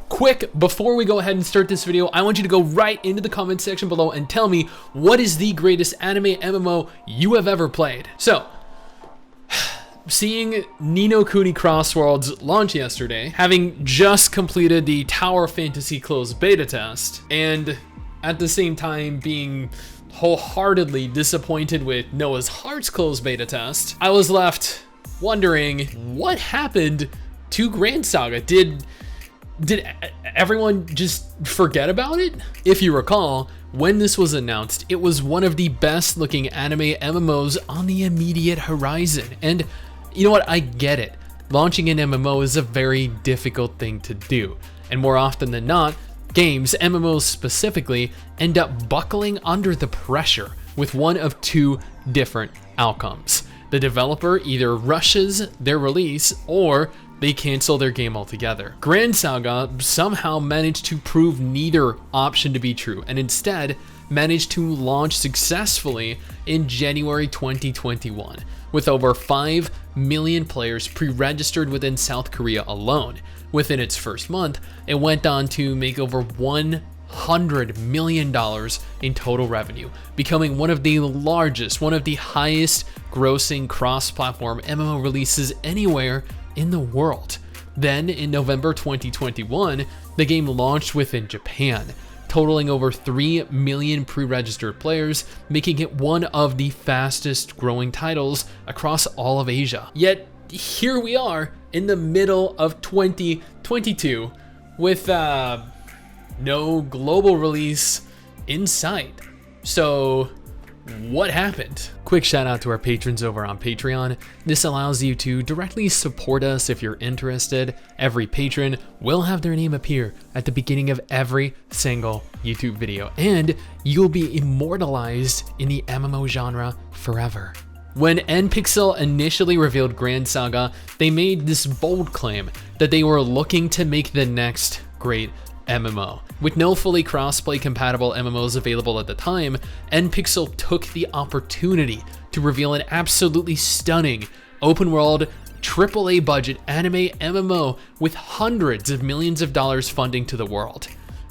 quick, before we go ahead and start this video, I want you to go right into the comment section below and tell me what is the greatest anime MMO you have ever played. So, seeing Ni no Kuni Cross Worlds launch yesterday, having just completed the Tower Fantasy closed beta test, and at the same time being wholeheartedly disappointed with Noah's Heart's closed beta test, I was left wondering what happened to Grand Saga. Did everyone just forget about it? If you recall, when this was announced, it was one of the best looking anime MMOs on the immediate horizon. And you know what, I get it. Launching an MMO is a very difficult thing to do. And more often than not, games, MMOs specifically, end up buckling under the pressure with one of two different outcomes. The developer either rushes their release or they cancel their game altogether. Grand Saga somehow managed to prove neither option to be true, and instead managed to launch successfully in January 2021, with over 5 million players pre-registered within South Korea alone. Within its first month, it went on to make over $100 million in total revenue, becoming one of the largest, one of the highest grossing cross-platform MMO releases anywhere in the world. Then in November 2021, the game launched within Japan, totaling over 3 million pre-registered players, making it one of the fastest growing titles across all of Asia. Yet here we are in the middle of 2022 with no global release in sight. So what happened? Quick shout out to our patrons over on Patreon. This allows you to directly support us if you're interested. Every patron will have their name appear at the beginning of every single YouTube video, and you'll be immortalized in the MMO genre forever. When NPixel initially revealed Grand Saga, they made this bold claim that they were looking to make the next great MMO. With no fully crossplay compatible MMOs available at the time, NPixel took the opportunity to reveal an absolutely stunning open world AAA budget anime MMO with hundreds of millions of dollars funding to the world.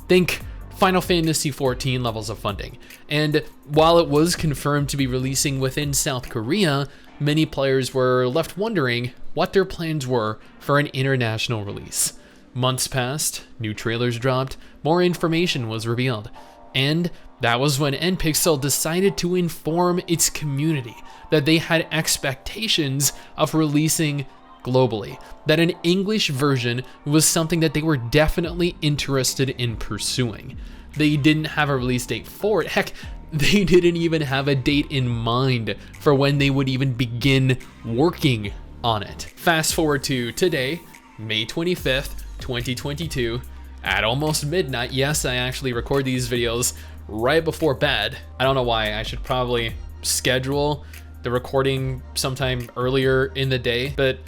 Think Final Fantasy XIV levels of funding. And while it was confirmed to be releasing within South Korea, many players were left wondering what their plans were for an international release. Months passed, new trailers dropped, more information was revealed, and that was when NPixel decided to inform its community that they had expectations of releasing globally, that an English version was something that they were definitely interested in pursuing. They didn't have a release date for it. Heck, they didn't even have a date in mind for when they would even begin working on it. Fast forward to today, May 25th, 2022, at almost midnight. Yes, I actually record these videos right before bed. I don't know why. I should probably schedule the recording sometime earlier in the day, but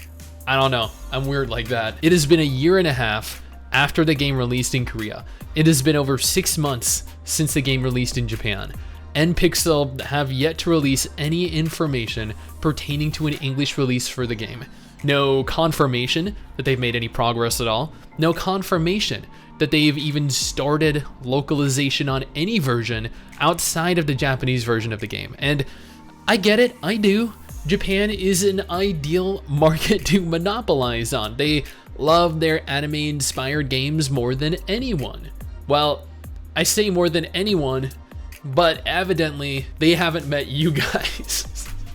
I don't know. I'm weird like that. It has been a year and a half after the game released in Korea. It has been over 6 months since the game released in Japan. NPixel have yet to release any information pertaining to an English release for the game. No confirmation that they've made any progress at all. No confirmation that they've even started localization on any version outside of the Japanese version of the game. And I get it, I do. Japan is an ideal market to monopolize on. They love their anime-inspired games more than anyone. Well, I say more than anyone, but evidently they haven't met you guys.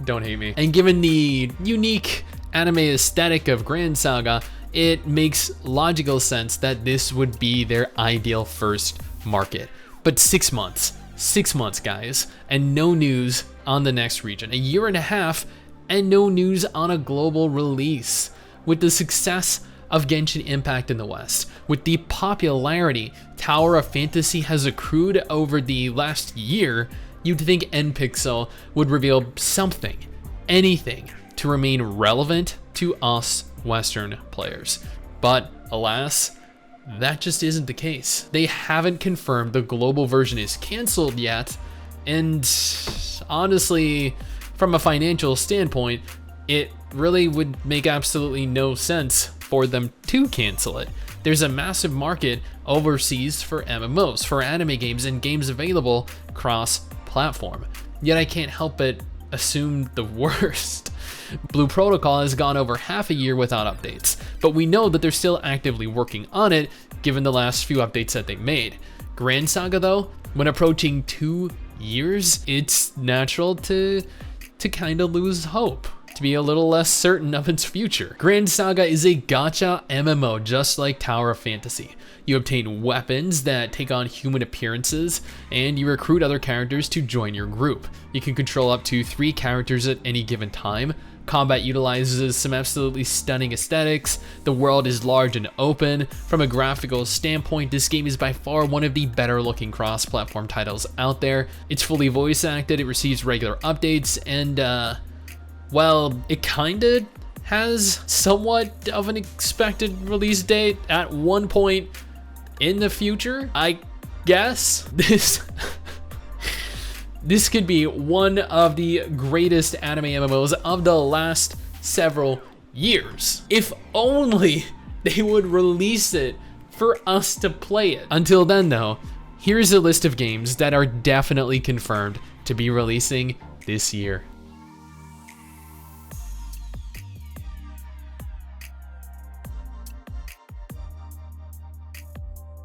Don't hate me. And given the unique anime aesthetic of Grand Saga, it makes logical sense that this would be their ideal first market. But 6 months guys, and no news on the next region. A year and a half and no news on a global release. With the success of Genshin Impact in the West, with the popularity Tower of Fantasy has accrued over the last year, you'd think NPixel would reveal something, anything, to remain relevant to us Western players. But alas, that just isn't the case. They haven't confirmed the global version is canceled yet, and honestly, from a financial standpoint, it really would make absolutely no sense for them to cancel it. There's a massive market overseas for MMOs, for anime games, and games available cross-platform. Yet I can't help but assume the worst. Blue Protocol has gone over half a year without updates, but we know that they're still actively working on it given the last few updates that they made. Grand Saga though, when approaching 2 years, it's natural to kind of lose hope, to be a little less certain of its future. Grand Saga is a gacha MMO just like Tower of Fantasy. You obtain weapons that take on human appearances, and you recruit other characters to join your group. You can control up to 3 characters at any given time. Combat utilizes some absolutely stunning aesthetics. The world is large and open. From a graphical standpoint, this game is by far one of the better looking cross-platform titles out there. It's fully voice acted, it receives regular updates, and well, it kinda has somewhat of an expected release date at one point in the future, I guess. This could be one of the greatest anime MMOs of the last several years. If only they would release it for us to play it. Until then though, here's a list of games that are definitely confirmed to be releasing this year.